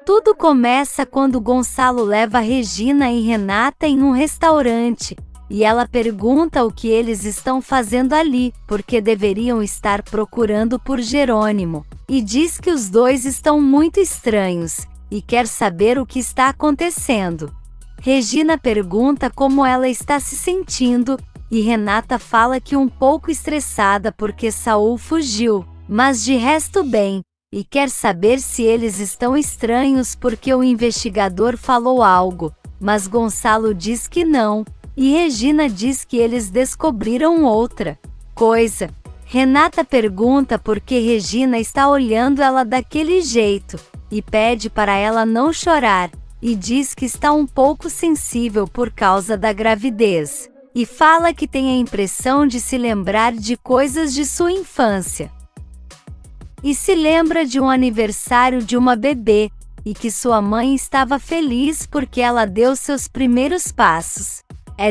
Tudo começa quando Gonçalo leva Regina e Renata em um restaurante, e ela pergunta o que eles estão fazendo ali, porque deveriam estar procurando por Jerônimo, e diz que os dois estão muito estranhos, e quer saber o que está acontecendo. Regina pergunta como ela está se sentindo, e Renata fala que um pouco estressada porque Saul fugiu, mas de resto bem, e quer saber se eles estão estranhos porque o investigador falou algo, mas Gonçalo diz que não, e Regina diz que eles descobriram outra coisa. Renata pergunta por que Regina está olhando ela daquele jeito, e pede para ela não chorar, e diz que está um pouco sensível por causa da gravidez, e fala que tem a impressão de se lembrar de coisas de sua infância. E se lembra de um aniversário de uma bebê, e que sua mãe estava feliz porque ela deu seus primeiros passos.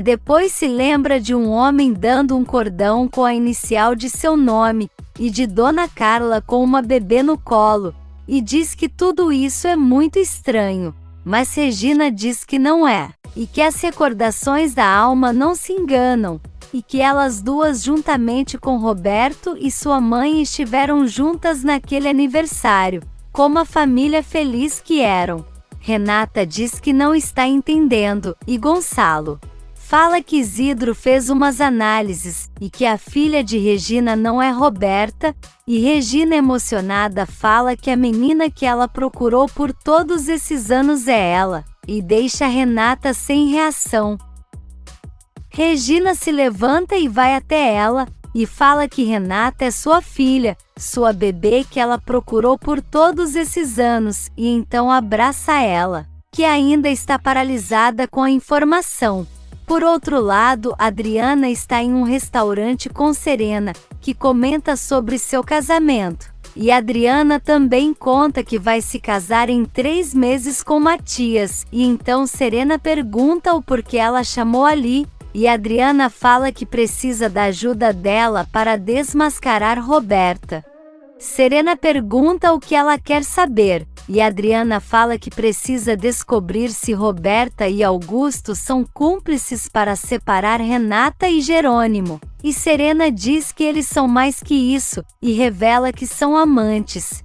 Depois se lembra de um homem dando um cordão com a inicial de seu nome, e de Dona Carla com uma bebê no colo, e diz que tudo isso é muito estranho, mas Regina diz que não é, e que as recordações da alma não se enganam, e que elas duas juntamente com Roberto e sua mãe estiveram juntas naquele aniversário, como a família feliz que eram. Renata diz que não está entendendo, e Gonçalo fala que Isidro fez umas análises, e que a filha de Regina não é Roberta, e Regina emocionada fala que a menina que ela procurou por todos esses anos é ela, e deixa Renata sem reação. Regina se levanta e vai até ela, e fala que Renata é sua filha, sua bebê que ela procurou por todos esses anos, e então abraça ela, que ainda está paralisada com a informação. Por outro lado, Adriana está em um restaurante com Serena, que comenta sobre seu casamento, e Adriana também conta que vai se casar em 3 meses com Matias, e então Serena pergunta o porquê ela chamou ali, e Adriana fala que precisa da ajuda dela para desmascarar Roberta. Serena pergunta o que ela quer saber, e Adriana fala que precisa descobrir se Roberta e Augusto são cúmplices para separar Renata e Jerônimo, e Serena diz que eles são mais que isso, e revela que são amantes.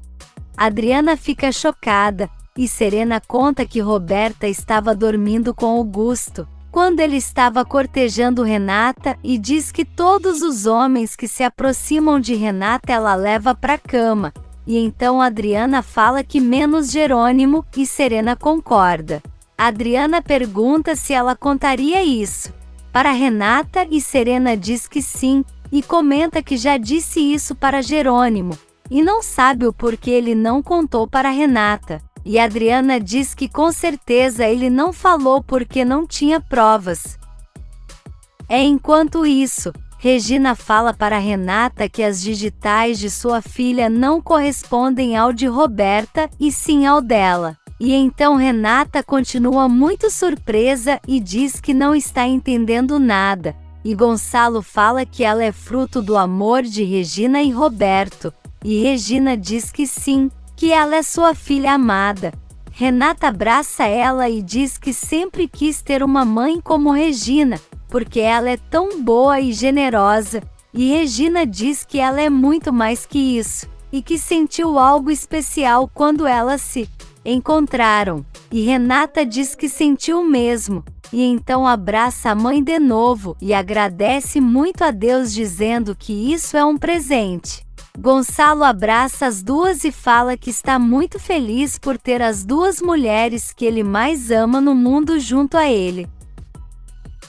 Adriana fica chocada, e Serena conta que Roberta estava dormindo com Augusto quando ele estava cortejando Renata, e diz que todos os homens que se aproximam de Renata ela leva para a cama, e então Adriana fala que menos Jerônimo, e Serena concorda. Adriana pergunta se ela contaria isso para Renata, e Serena diz que sim, e comenta que já disse isso para Jerônimo, e não sabe o porquê ele não contou para Renata. E Adriana diz que com certeza ele não falou porque não tinha provas. Enquanto isso, Regina fala para Renata que as digitais de sua filha não correspondem ao de Roberta, e sim ao dela. E então Renata continua muito surpresa e diz que não está entendendo nada. E Gonçalo fala que ela é fruto do amor de Regina e Roberto. E Regina diz que sim, que ela é sua filha amada. Renata abraça ela e diz que sempre quis ter uma mãe como Regina, porque ela é tão boa e generosa, e Regina diz que ela é muito mais que isso, e que sentiu algo especial quando elas se encontraram, e Renata diz que sentiu mesmo, e então abraça a mãe de novo, e agradece muito a Deus dizendo que isso é um presente. Gonçalo abraça as duas e fala que está muito feliz por ter as duas mulheres que ele mais ama no mundo junto a ele.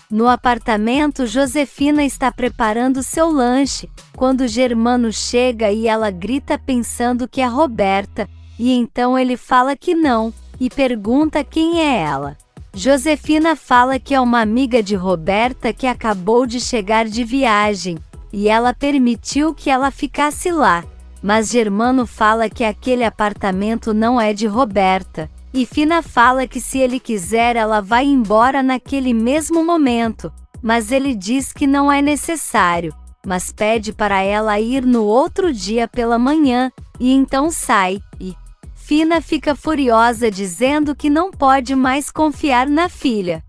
No apartamento, Josefina está preparando seu lanche, quando Germano chega e ela grita pensando que é Roberta, e então ele fala que não, e pergunta quem é ela. Josefina fala que é uma amiga de Roberta que acabou de chegar de viagem, e ela permitiu que ela ficasse lá, mas Germano fala que aquele apartamento não é de Roberta, e Fina fala que se ele quiser ela vai embora naquele mesmo momento, mas ele diz que não é necessário, mas pede para ela ir no outro dia pela manhã, e então sai, e Josefina fica furiosa dizendo que não pode mais confiar na filha.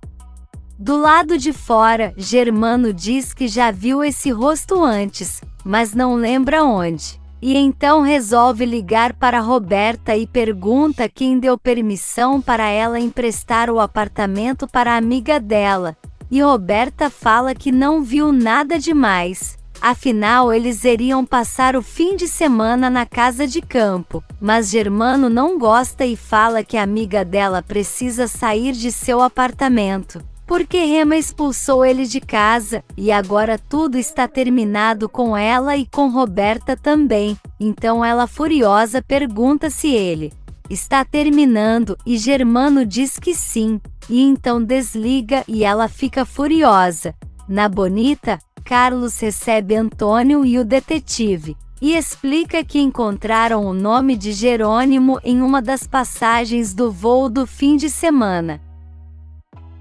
Do lado de fora, Germano diz que já viu esse rosto antes, mas não lembra onde. E então resolve ligar para Roberta e pergunta quem deu permissão para ela emprestar o apartamento para a amiga dela. E Roberta fala que não viu nada demais. Afinal, eles iriam passar o fim de semana na casa de campo. Mas Germano não gosta e fala que a amiga dela precisa sair de seu apartamento, porque Rema expulsou ele de casa, e agora tudo está terminado com ela e com Roberta também. Então ela, furiosa, pergunta se ele está terminando, e Germano diz que sim, e então desliga e ela fica furiosa. Na Bonita, Carlos recebe Antônio e o detetive, e explica que encontraram o nome de Jerônimo em uma das passagens do voo do fim de semana.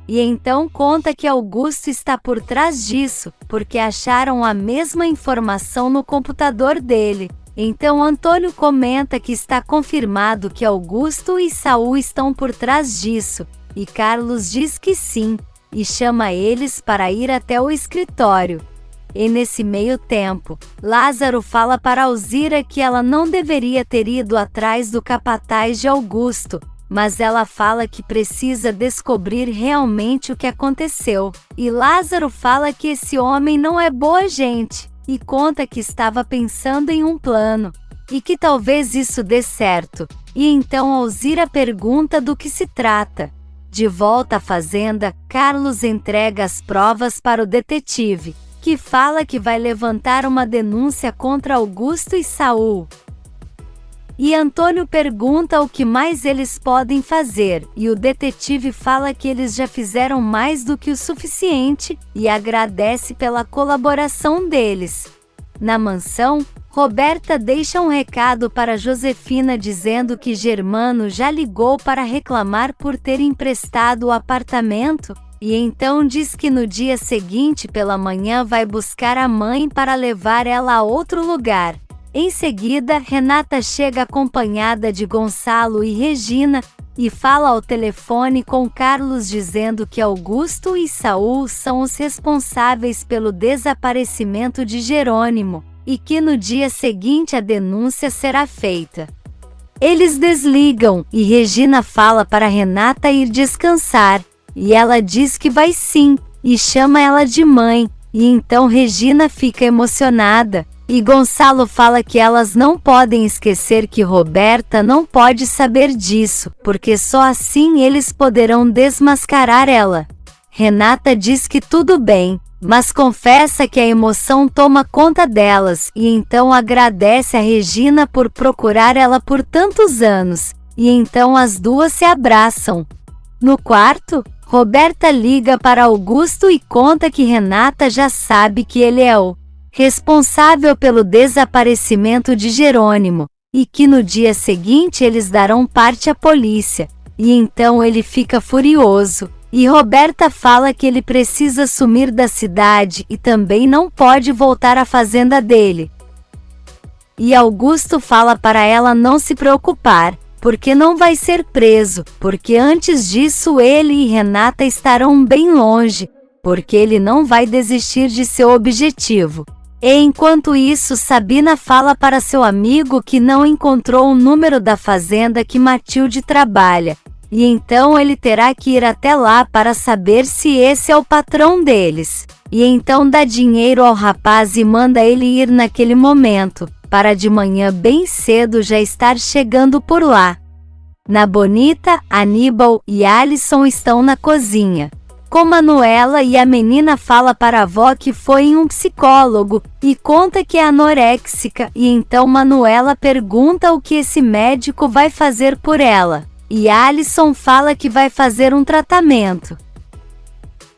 E então conta que Augusto está por trás disso, porque acharam a mesma informação no computador dele. Então Antônio comenta que está confirmado que Augusto e Saul estão por trás disso, e Carlos diz que sim, e chama eles para ir até o escritório. E nesse meio tempo, Lázaro fala para Alzira que ela não deveria ter ido atrás do capataz de Augusto, mas ela fala que precisa descobrir realmente o que aconteceu. E Lázaro fala que esse homem não é boa gente, e conta que estava pensando em um plano, e que talvez isso dê certo. E então Alzira pergunta do que se trata. De volta à fazenda, Carlos entrega as provas para o detetive, que fala que vai levantar uma denúncia contra Augusto e Saul. E Antônio pergunta o que mais eles podem fazer, e o detetive fala que eles já fizeram mais do que o suficiente, e agradece pela colaboração deles. Na mansão, Roberta deixa um recado para Josefina dizendo que Germano já ligou para reclamar por ter emprestado o apartamento, e então diz que no dia seguinte pela manhã vai buscar a mãe para levar ela a outro lugar. Em seguida, Renata chega acompanhada de Gonçalo e Regina, e fala ao telefone com Carlos dizendo que Augusto e Saul são os responsáveis pelo desaparecimento de Jerônimo, e que no dia seguinte a denúncia será feita. Eles desligam, e Regina fala para Renata ir descansar, e ela diz que vai sim, e chama ela de mãe, e então Regina fica emocionada. E Gonçalo fala que elas não podem esquecer que Roberta não pode saber disso, porque só assim eles poderão desmascarar ela. Renata diz que tudo bem, mas confessa que a emoção toma conta delas, e então agradece a Regina por procurar ela por tantos anos, e então as duas se abraçam. No quarto, Roberta liga para Augusto e conta que Renata já sabe que ele é o responsável pelo desaparecimento de Jerônimo, e que no dia seguinte eles darão parte à polícia, e então ele fica furioso, e Roberta fala que ele precisa sumir da cidade e também não pode voltar à fazenda dele. E Augusto fala para ela não se preocupar, porque não vai ser preso, porque antes disso ele e Renata estarão bem longe, porque ele não vai desistir de seu objetivo. E enquanto isso, Sabina fala para seu amigo que não encontrou o número da fazenda que Matilde trabalha, e então ele terá que ir até lá para saber se esse é o patrão deles. E então dá dinheiro ao rapaz e manda ele ir naquele momento, para de manhã bem cedo já estar chegando por lá. Na Bonita, Aníbal e Alisson estão na cozinha com Manuela, e a menina fala para a avó que foi em um psicólogo, e conta que é anoréxica, e então Manuela pergunta o que esse médico vai fazer por ela, e Alisson fala que vai fazer um tratamento.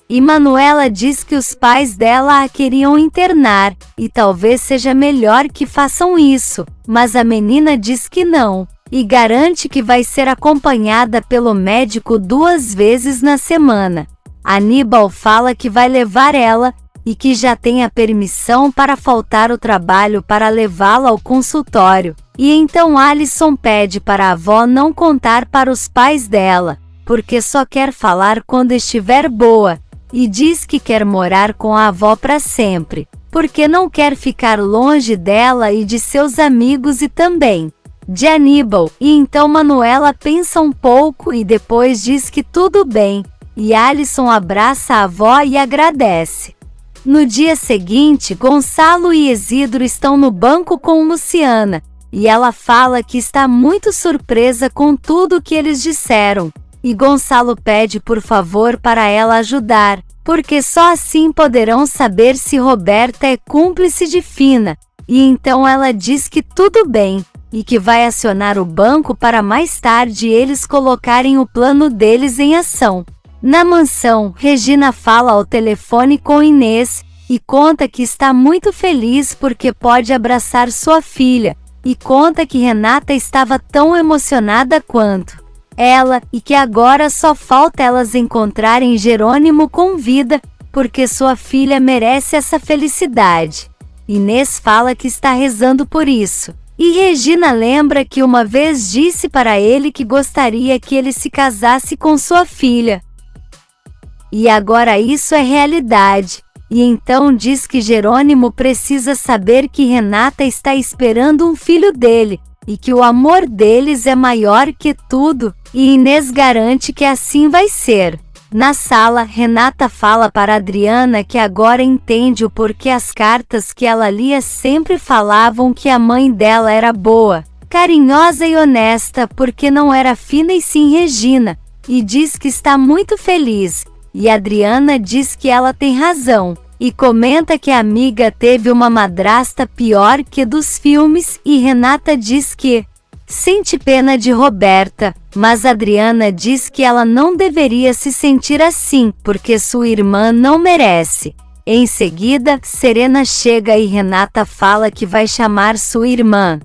E Manuela diz que os pais dela a queriam internar, e talvez seja melhor que façam isso, mas a menina diz que não, e garante que vai ser acompanhada pelo médico 2 vezes na semana. Aníbal fala que vai levar ela, e que já tem a permissão para faltar o trabalho para levá-la ao consultório, E então Alison pede para a avó não contar para os pais dela, porque só quer falar quando estiver boa, e diz que quer morar com a avó para sempre, porque não quer ficar longe dela e de seus amigos e também de Aníbal. E então Manuela pensa um pouco e depois diz que tudo bem, e Alison abraça a avó e agradece. No dia seguinte, Gonçalo e Isidro estão no banco com Luciana, e ela fala que está muito surpresa com tudo que eles disseram, e Gonçalo pede por favor para ela ajudar, porque só assim poderão saber se Roberta é cúmplice de Fina, e então ela diz que tudo bem, e que vai acionar o banco para mais tarde eles colocarem o plano deles em ação. Na mansão, Regina fala ao telefone com Inês, e conta que está muito feliz porque pode abraçar sua filha, e conta que Renata estava tão emocionada quanto ela, e que agora só falta elas encontrarem Jerônimo com vida, porque sua filha merece essa felicidade. Inês fala que está rezando por isso. E Regina lembra que uma vez disse para ele que gostaria que ele se casasse com sua filha. E agora isso é realidade. E então diz que Jerônimo precisa saber que Renata está esperando um filho dele, e que o amor deles é maior que tudo, e Inês garante que assim vai ser. Na sala, Renata fala para Adriana que agora entende o porquê as cartas que ela lia sempre falavam que a mãe dela era boa, carinhosa e honesta, porque não era Fina e sim Regina, e diz que está muito feliz, e Adriana diz que ela tem razão, e comenta que a amiga teve uma madrasta pior que dos filmes, e Renata diz que sente pena de Roberta, mas Adriana diz que ela não deveria se sentir assim, porque sua irmã não merece. Em seguida, Serena chega e Renata fala que vai chamar sua irmã.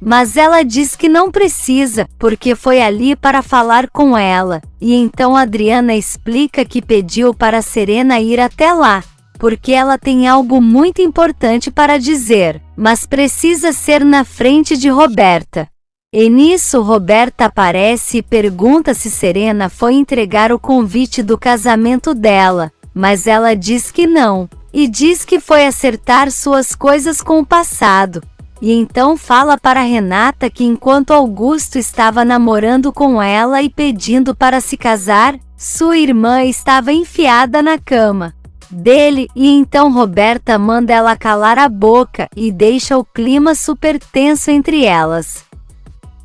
Mas ela diz que não precisa, porque foi ali para falar com ela, e então Adriana explica que pediu para Serena ir até lá, porque ela tem algo muito importante para dizer, mas precisa ser na frente de Roberta. E nisso Roberta aparece e pergunta se Serena foi entregar o convite do casamento dela, mas ela diz que não, e diz que foi acertar suas coisas com o passado. E então fala para Renata que enquanto Augusto estava namorando com ela e pedindo para se casar, sua irmã estava enfiada na cama dele, e então Roberta manda ela calar a boca e deixa o clima super tenso entre elas.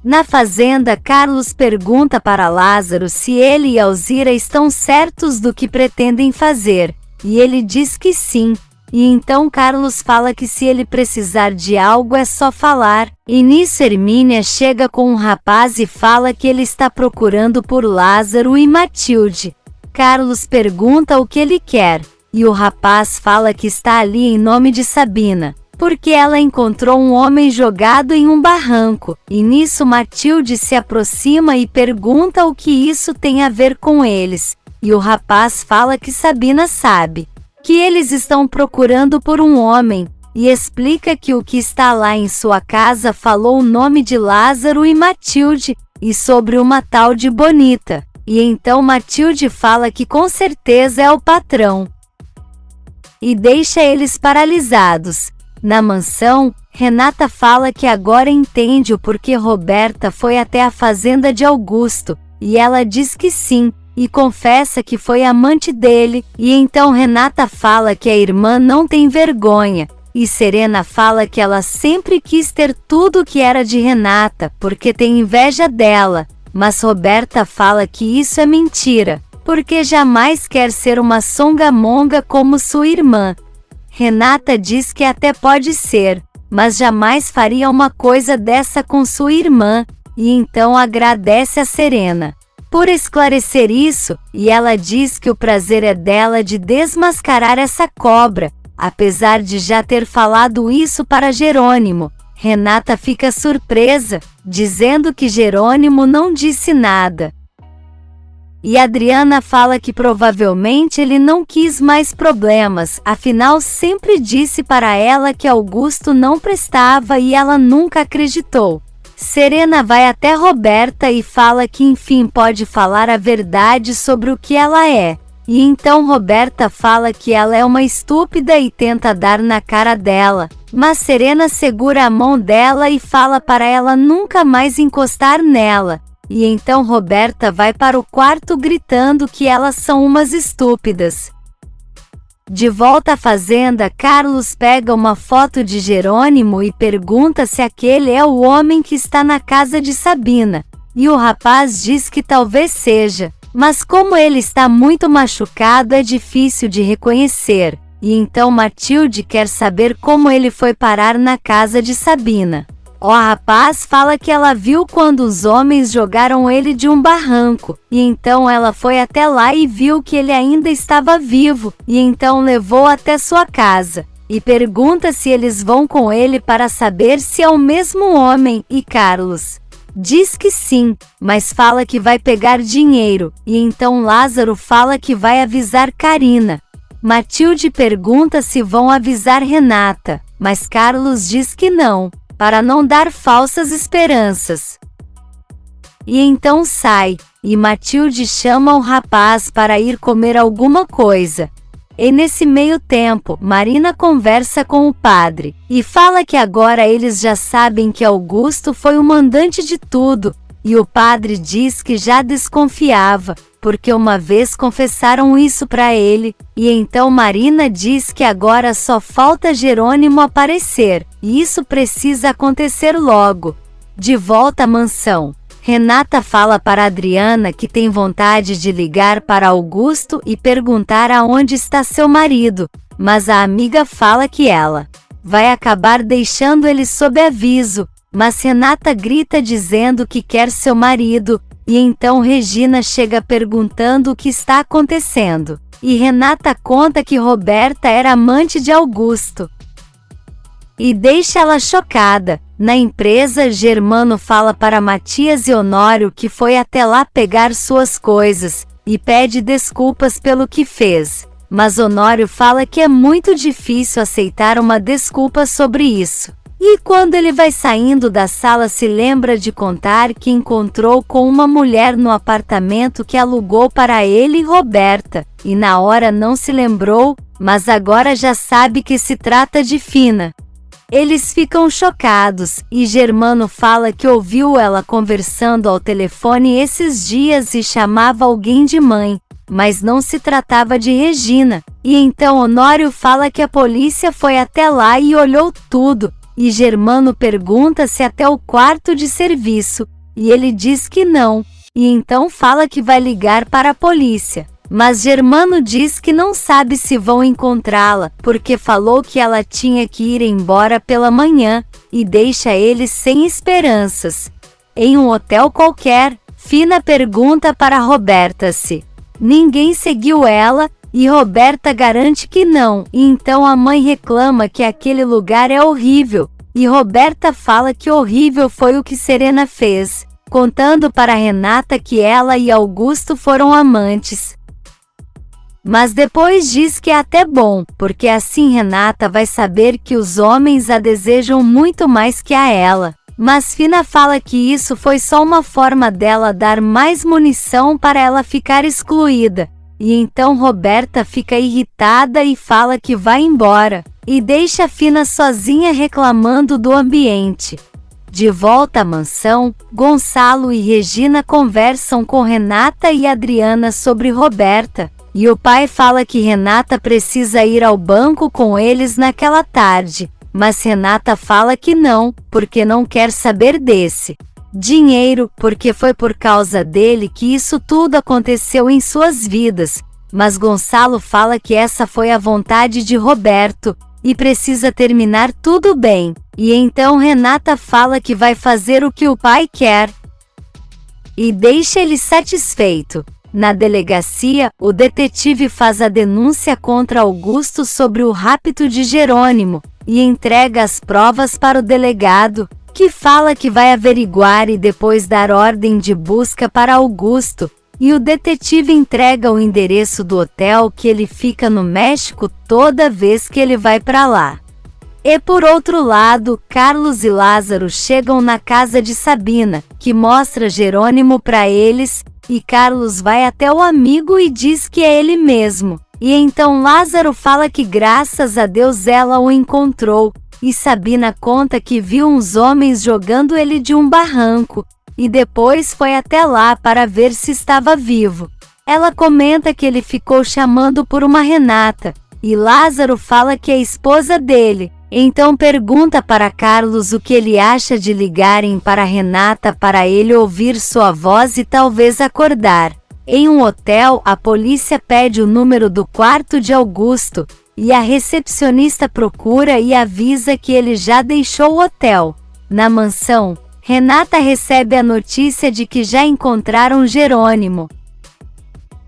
Na fazenda, Carlos pergunta para Lázaro se ele e Alzira estão certos do que pretendem fazer, e ele diz que sim. E então Carlos fala que se ele precisar de algo é só falar, e nisso Hermínia chega com um rapaz e fala que ele está procurando por Lázaro e Matilde. Carlos pergunta o que ele quer, e o rapaz fala que está ali em nome de Sabina, porque ela encontrou um homem jogado em um barranco, e nisso Matilde se aproxima e pergunta o que isso tem a ver com eles, e o rapaz fala que Sabina sabe que eles estão procurando por um homem, e explica que o que está lá em sua casa falou o nome de Lázaro e Matilde, e sobre uma tal de Bonita, e então Matilde fala que com certeza é o patrão, e deixa eles paralisados. Na mansão, Renata fala que agora entende o porquê Roberta foi até a fazenda de Augusto, e ela diz que sim, e confessa que foi amante dele, e então Renata fala que a irmã não tem vergonha, e Serena fala que ela sempre quis ter tudo que era de Renata, porque tem inveja dela, mas Roberta fala que isso é mentira, porque jamais quer ser uma songamonga como sua irmã. Renata diz que até pode ser, mas jamais faria uma coisa dessa com sua irmã, e então agradece a Serena por esclarecer isso, e ela diz que o prazer é dela de desmascarar essa cobra, apesar de já ter falado isso para Jerônimo. Renata fica surpresa, dizendo que Jerônimo não disse nada. E Adriana fala que provavelmente ele não quis mais problemas, afinal sempre disse para ela que Augusto não prestava e ela nunca acreditou. Serena vai até Roberta e fala que enfim pode falar a verdade sobre o que ela é. E então Roberta fala que ela é uma estúpida e tenta dar na cara dela, mas Serena segura a mão dela e fala para ela nunca mais encostar nela. E então Roberta vai para o quarto gritando que elas são umas estúpidas. De volta à fazenda, Carlos pega uma foto de Jerônimo e pergunta se aquele é o homem que está na casa de Sabina. E o rapaz diz que talvez seja, mas como ele está muito machucado é difícil de reconhecer. E então Matilde quer saber como ele foi parar na casa de Sabina. O rapaz fala que ela viu quando os homens jogaram ele de um barranco, e então ela foi até lá e viu que ele ainda estava vivo, e então levou até sua casa, e pergunta se eles vão com ele para saber se é o mesmo homem, e Carlos diz que sim, mas fala que vai pegar dinheiro, e então Lázaro fala que vai avisar Carina. Matilde pergunta se vão avisar Renata, mas Carlos diz que não, para não dar falsas esperanças. E então sai, e Matilde chama o rapaz para ir comer alguma coisa. E nesse meio tempo, Marina conversa com o padre, e fala que agora eles já sabem que Augusto foi o mandante de tudo, e o padre diz que já desconfiava, porque uma vez confessaram isso para ele, e então Marina diz que agora só falta Jerônimo aparecer, e isso precisa acontecer logo. De volta à mansão, Renata fala para Adriana que tem vontade de ligar para Augusto e perguntar aonde está seu marido, mas a amiga fala que ela vai acabar deixando ele sob aviso, mas Renata grita dizendo que quer seu marido, e então Regina chega perguntando o que está acontecendo, e Renata conta que Roberta era amante de Augusto. E deixa ela chocada. Na empresa, Germano fala para Matias e Honório que foi até lá pegar suas coisas, e pede desculpas pelo que fez. Mas Honório fala que é muito difícil aceitar uma desculpa sobre isso. E quando ele vai saindo da sala se lembra de contar que encontrou com uma mulher no apartamento que alugou para ele e Roberta, e na hora não se lembrou, mas agora já sabe que se trata de Fina. Eles ficam chocados, e Germano fala que ouviu ela conversando ao telefone esses dias e chamava alguém de mãe, mas não se tratava de Regina. E então Honório fala que a polícia foi até lá e olhou tudo, e Germano pergunta se até o quarto de serviço, e ele diz que não, e então fala que vai ligar para a polícia. Mas Germano diz que não sabe se vão encontrá-la, porque falou que ela tinha que ir embora pela manhã, e deixa eles sem esperanças. Em um hotel qualquer, Fina pergunta para Roberta se ninguém seguiu ela, e Roberta garante que não, e então a mãe reclama que aquele lugar é horrível, e Roberta fala que horrível foi o que Serena fez, contando para Renata que ela e Augusto foram amantes. Mas depois diz que é até bom, porque assim Renata vai saber que os homens a desejam muito mais que a ela. Mas Fina fala que isso foi só uma forma dela dar mais munição para ela ficar excluída. E então Roberta fica irritada e fala que vai embora, e deixa Fina sozinha reclamando do ambiente. De volta à mansão, Gonçalo e Regina conversam com Renata e Adriana sobre Roberta. E o pai fala que Renata precisa ir ao banco com eles naquela tarde, mas Renata fala que não, porque não quer saber desse dinheiro, porque foi por causa dele que isso tudo aconteceu em suas vidas. Mas Gonçalo fala que essa foi a vontade de Roberto, e precisa terminar tudo bem. E então Renata fala que vai fazer o que o pai quer, e deixa ele satisfeito. Na delegacia, o detetive faz a denúncia contra Augusto sobre o rapto de Jerônimo, e entrega as provas para o delegado, que fala que vai averiguar e depois dar ordem de busca para Augusto. e o detetive entrega o endereço do hotel que ele fica no México toda vez que ele vai para lá. E por outro lado, Carlos e Lázaro chegam na casa de Sabina, que mostra Jerônimo para eles, e Carlos vai até o amigo e diz que é ele mesmo. E então Lázaro fala que graças a Deus ela o encontrou, e Sabina conta que viu uns homens jogando ele de um barranco, e depois foi até lá para ver se estava vivo. Ela comenta que ele ficou chamando por uma Renata, e Lázaro fala que é a esposa dele. Então pergunta para Carlos o que ele acha de ligarem para Renata para ele ouvir sua voz e talvez acordar. Em um hotel, a polícia pede o número do quarto de Augusto, e a recepcionista procura e avisa que ele já deixou o hotel. Na mansão, Renata recebe a notícia de que já encontraram Jerônimo.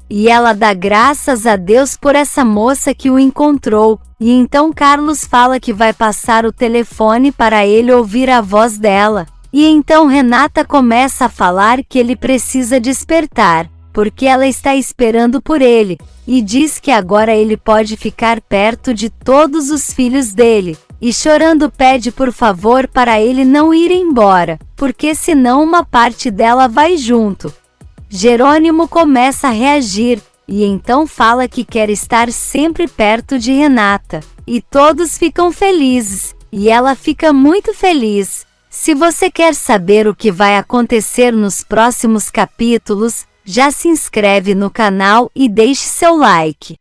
E ela dá graças a Deus por essa moça que o encontrou, e então Carlos fala que vai passar o telefone para ele ouvir a voz dela. E então Renata começa a falar que ele precisa despertar, porque ela está esperando por ele, e diz que agora ele pode ficar perto de todos os filhos dele, e chorando pede por favor para ele não ir embora, porque senão uma parte dela vai junto. Jerônimo começa a reagir, e então fala que quer estar sempre perto de Renata, e todos ficam felizes, e ela fica muito feliz. Se você quer saber o que vai acontecer nos próximos capítulos, já se inscreve no canal e deixe seu like.